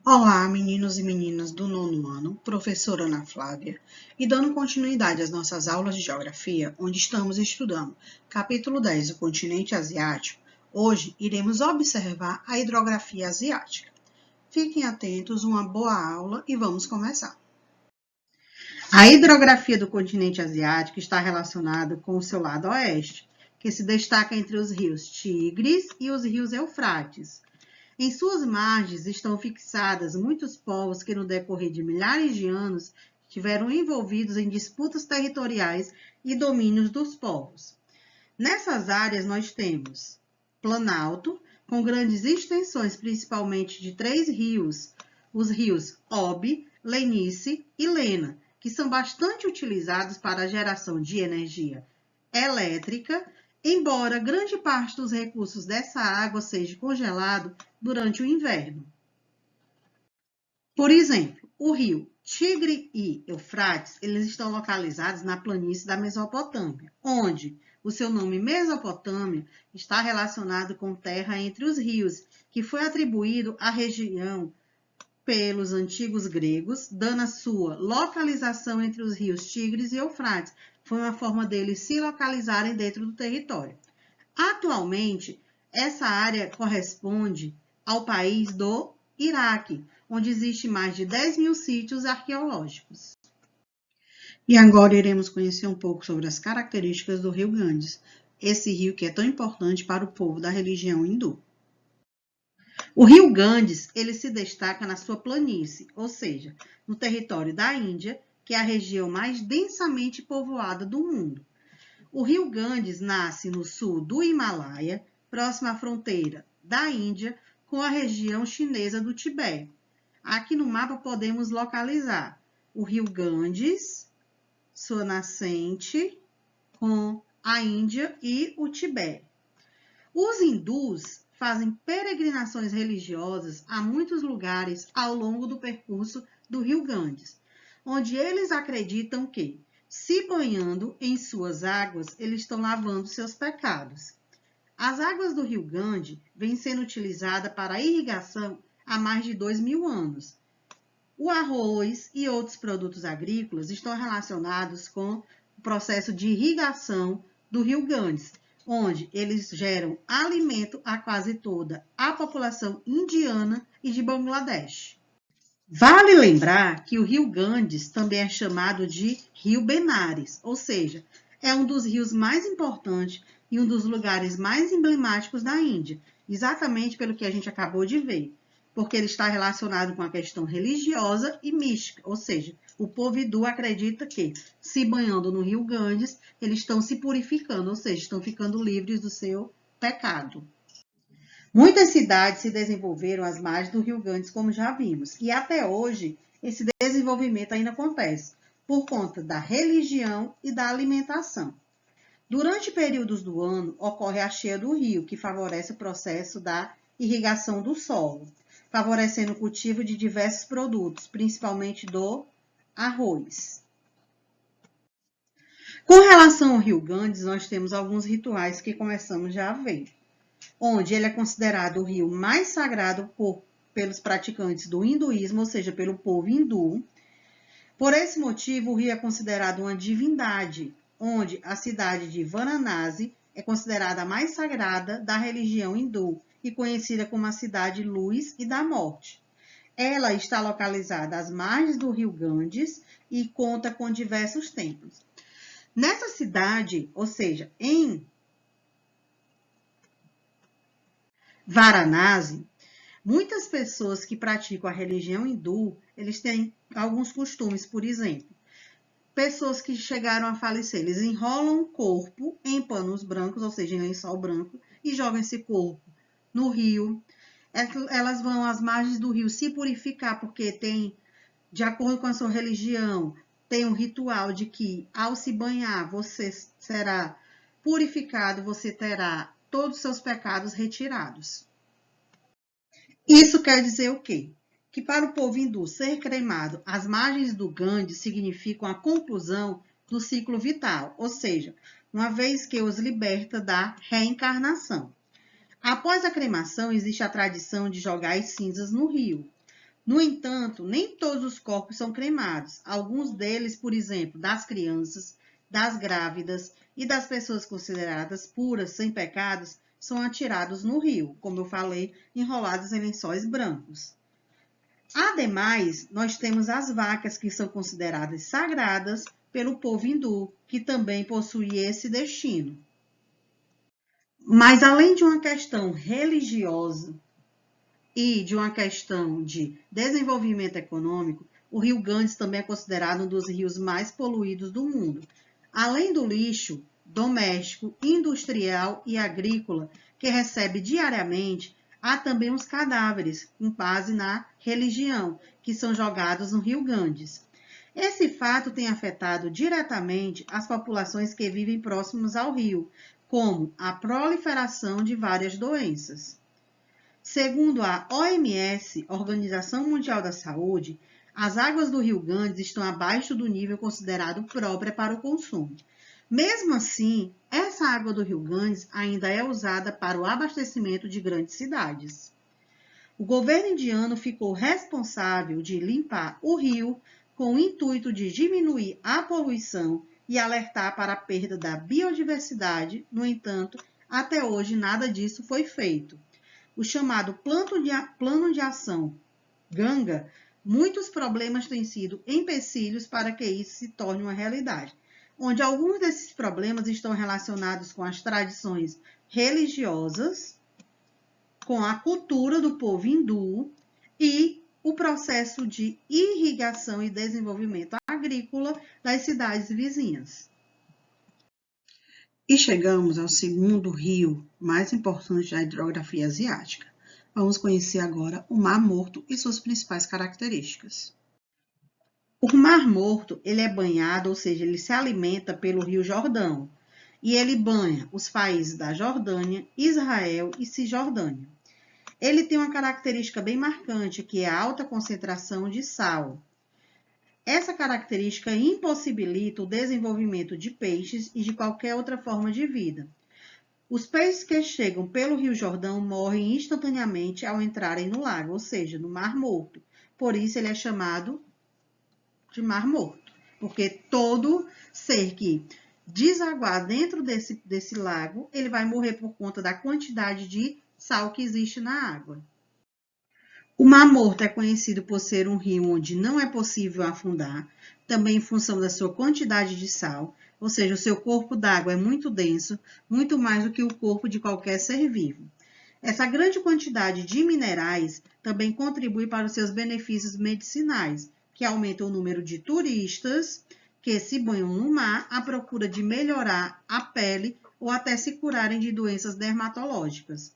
Olá, meninos e meninas do nono ano, professora Ana Flávia, e dando continuidade às nossas aulas de geografia, onde estamos estudando capítulo 10 do continente asiático, hoje iremos observar a hidrografia asiática. Fiquem atentos, uma boa aula e vamos começar. A hidrografia do continente asiático está relacionada com o seu lado oeste, que se destaca entre os rios Tigres e os rios Eufrates. Em suas margens estão fixadas muitos povos que, no decorrer de milhares de anos, estiveram envolvidos em disputas territoriais e domínios dos povos. Nessas áreas nós temos Planalto, com grandes extensões, principalmente de 3 rios, os rios Obi, Lenice e Lena, que são bastante utilizados para a geração de energia elétrica, embora grande parte dos recursos dessa água seja congelado durante o inverno. Por exemplo, o rio Tigre e Eufrates, eles estão localizados na planície da Mesopotâmia, onde o seu nome Mesopotâmia está relacionado com terra entre os rios, que foi atribuído à região pelos antigos gregos, dando a sua localização entre os rios Tigres e Eufrates. Foi uma forma deles se localizarem dentro do território. Atualmente, essa área corresponde ao país do Iraque, onde existe mais de 10 mil sítios arqueológicos. E agora iremos conhecer um pouco sobre as características do rio Ganges, esse rio que é tão importante para o povo da religião hindu. O rio Ganges, ele se destaca na sua planície, ou seja, no território da Índia, que é a região mais densamente povoada do mundo. O rio Ganges nasce no sul do Himalaia, próximo à fronteira da Índia, com a região chinesa do Tibete. Aqui no mapa podemos localizar o rio Ganges, sua nascente, com a Índia e o Tibete. Os hindus fazem peregrinações religiosas a muitos lugares ao longo do percurso do rio Ganges, onde eles acreditam que, se banhando em suas águas, eles estão lavando seus pecados. As águas do rio Ganges vêm sendo utilizadas para a irrigação há mais de 2.000 anos. O arroz e outros produtos agrícolas estão relacionados com o processo de irrigação do rio Ganges, onde eles geram alimento a quase toda a população indiana e de Bangladesh. Vale lembrar que o rio Ganges também é chamado de rio Benares, ou seja, é um dos rios mais importantes e um dos lugares mais emblemáticos da Índia, exatamente pelo que a gente acabou de ver, porque ele está relacionado com a questão religiosa e mística, ou seja, o povo hindu acredita que, se banhando no rio Ganges, eles estão se purificando, ou seja, estão ficando livres do seu pecado. Muitas cidades se desenvolveram às margens do rio Ganges, como já vimos, e até hoje esse desenvolvimento ainda acontece, por conta da religião e da alimentação. Durante períodos do ano, ocorre a cheia do rio, que favorece o processo da irrigação do solo, favorecendo o cultivo de diversos produtos, principalmente do arroz. Com relação ao rio Ganges, nós temos alguns rituais que começamos já a ver, onde ele é considerado o rio mais sagrado pelos praticantes do hinduísmo, ou seja, pelo povo hindu. Por esse motivo, o rio é considerado uma divindade, onde a cidade de Varanasi é considerada a mais sagrada da religião hindu e conhecida como a cidade luz e da morte. Ela está localizada às margens do rio Ganges e conta com diversos templos. Nessa cidade, ou seja, em Varanasi, muitas pessoas que praticam a religião hindu, eles têm alguns costumes, por exemplo, pessoas que chegaram a falecer, eles enrolam o corpo em panos brancos, ou seja, em lençol branco, e jogam esse corpo no rio. Elas vão às margens do rio se purificar, porque tem, de acordo com a sua religião, tem um ritual de que, ao se banhar, você será purificado, você terá todos os seus pecados retirados. Isso quer dizer o quê? Que para o povo hindu ser cremado às margens do Ganges significa a conclusão do ciclo vital, ou seja, uma vez que os liberta da reencarnação. Após a cremação, existe a tradição de jogar as cinzas no rio. No entanto, nem todos os corpos são cremados. Alguns deles, por exemplo, das crianças, das grávidas e das pessoas consideradas puras, sem pecados, são atirados no rio, como eu falei, enrolados em lençóis brancos. Ademais, nós temos as vacas que são consideradas sagradas pelo povo hindu, que também possui esse destino. Mas além de uma questão religiosa e de uma questão de desenvolvimento econômico, o rio Ganges também é considerado um dos rios mais poluídos do mundo. Além do lixo doméstico, industrial e agrícola que recebe diariamente, há também os cadáveres, com base na religião, que são jogados no rio Ganges. Esse fato tem afetado diretamente as populações que vivem próximas ao rio, como a proliferação de várias doenças. Segundo a OMS, Organização Mundial da Saúde, as águas do rio Ganges estão abaixo do nível considerado própria para o consumo. Mesmo assim, essa água do rio Ganges ainda é usada para o abastecimento de grandes cidades. O governo indiano ficou responsável de limpar o rio com o intuito de diminuir a poluição e alertar para a perda da biodiversidade. No entanto, até hoje nada disso foi feito. O chamado Plano de Ação Ganga, muitos problemas têm sido empecilhos para que isso se torne uma realidade, onde alguns desses problemas estão relacionados com as tradições religiosas, com a cultura do povo hindu e o processo de irrigação e desenvolvimento agrícola das cidades vizinhas. E chegamos ao segundo rio mais importante da hidrografia asiática. Vamos conhecer agora o Mar Morto e suas principais características. O Mar Morto, ele é banhado, ou seja, ele se alimenta pelo Rio Jordão, e ele banha os países da Jordânia, Israel e Cisjordânia. Ele tem uma característica bem marcante, que é a alta concentração de sal. Essa característica impossibilita o desenvolvimento de peixes e de qualquer outra forma de vida. Os peixes que chegam pelo Rio Jordão morrem instantaneamente ao entrarem no lago, ou seja, no Mar Morto. Por isso ele é chamado de Mar Morto, porque todo ser que desaguar dentro desse lago, ele vai morrer por conta da quantidade de sal que existe na água. O Mar Morto é conhecido por ser um rio onde não é possível afundar, também em função da sua quantidade de sal, ou seja, o seu corpo d'água é muito denso, muito mais do que o corpo de qualquer ser vivo. Essa grande quantidade de minerais também contribui para os seus benefícios medicinais, que aumentam o número de turistas que se banham no mar à procura de melhorar a pele ou até se curarem de doenças dermatológicas.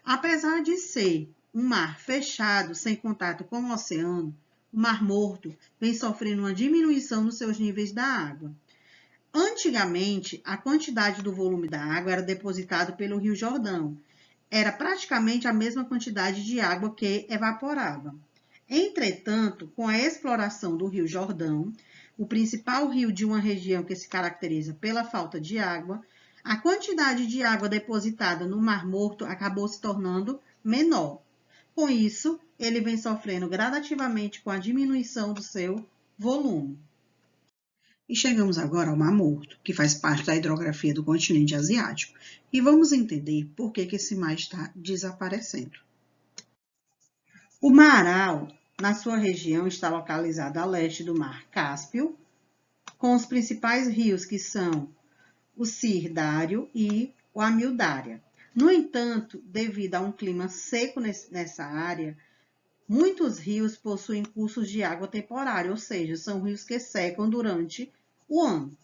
Apesar de ser um mar fechado, sem contato com o oceano, o Mar Morto vem sofrendo uma diminuição nos seus níveis da água. Antigamente, a quantidade do volume da água era depositado pelo Rio Jordão. Era praticamente a mesma quantidade de água que evaporava. Entretanto, com a exploração do Rio Jordão, o principal rio de uma região que se caracteriza pela falta de água, a quantidade de água depositada no Mar Morto acabou se tornando menor. Com isso, ele vem sofrendo gradativamente com a diminuição do seu volume. E chegamos agora ao Mar Morto, que faz parte da hidrografia do continente asiático, e vamos entender por que esse mar está desaparecendo. O Mar Aral, na sua região, está localizado a leste do Mar Cáspio, com os principais rios que são o Sirdário e o Amildária. No entanto, devido a um clima seco nessa área, muitos rios possuem cursos de água temporária, ou seja, são rios que secam durante o ano.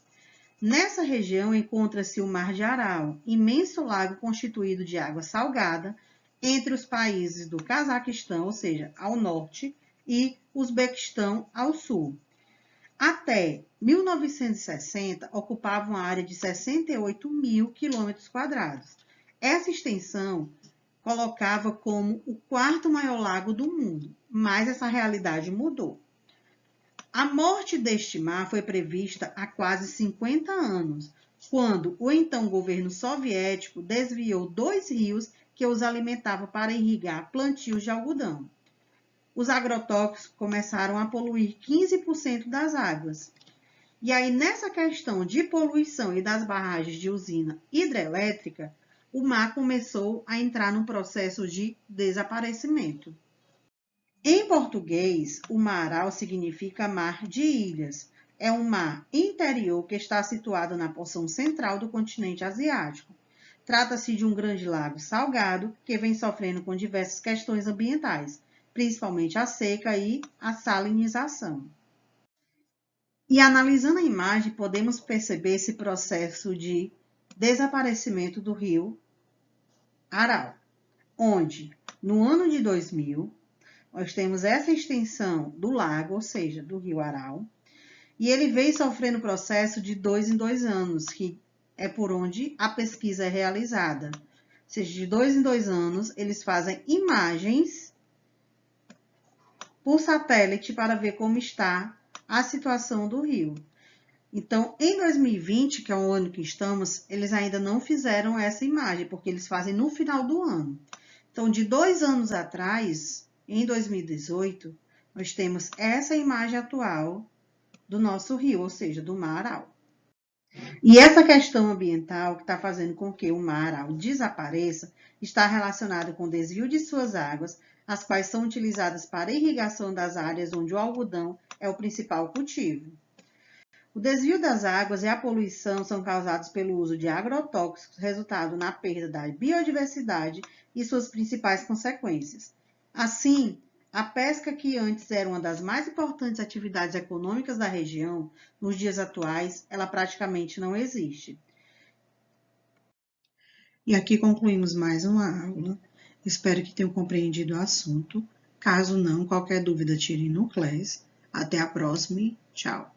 Nessa região encontra-se o Mar de Aral, imenso lago constituído de água salgada, entre os países do Cazaquistão, ou seja, ao norte, e Uzbequistão, ao sul. Até 1960, ocupava uma área de 68 mil quilômetros quadrados. Essa extensão colocava como o quarto maior lago do mundo, mas essa realidade mudou. A morte deste mar foi prevista há quase 50 anos, quando o então governo soviético desviou 2 rios que os alimentavam para irrigar plantios de algodão. os agrotóxicos começaram a poluir 15% das águas. E aí, nessa questão de poluição e das barragens de usina hidrelétrica, o mar começou a entrar num processo de desaparecimento. Em português, o mar Aral significa mar de ilhas. É um mar interior que está situado na porção central do continente asiático. Trata-se de um grande lago salgado que vem sofrendo com diversas questões ambientais, principalmente a seca e a salinização. E analisando a imagem, podemos perceber esse processo de desaparecimento do rio Aral, onde, no ano de 2000, nós temos essa extensão do lago, ou seja, do rio Aral, e ele vem sofrendo processo de 2 em 2 anos, que é por onde a pesquisa é realizada. Ou seja, de 2 em 2 anos, eles fazem imagens por satélite para ver como está a situação do rio. Então, em 2020, que é o ano que estamos, eles ainda não fizeram essa imagem, porque eles fazem no final do ano. Então, de 2 anos atrás, em 2018, nós temos essa imagem atual do nosso rio, ou seja, do mar Aral. E essa questão ambiental que está fazendo com que o mar Aral desapareça está relacionada com o desvio de suas águas, as quais são utilizadas para a irrigação das áreas onde o algodão é o principal cultivo. O desvio das águas e a poluição são causados pelo uso de agrotóxicos, resultado na perda da biodiversidade e suas principais consequências. Assim, a pesca, que antes era uma das mais importantes atividades econômicas da região, nos dias atuais, ela praticamente não existe. E aqui concluímos mais uma aula. Espero que tenham compreendido o assunto. Caso não, qualquer dúvida, tire no Class. Até a próxima e tchau!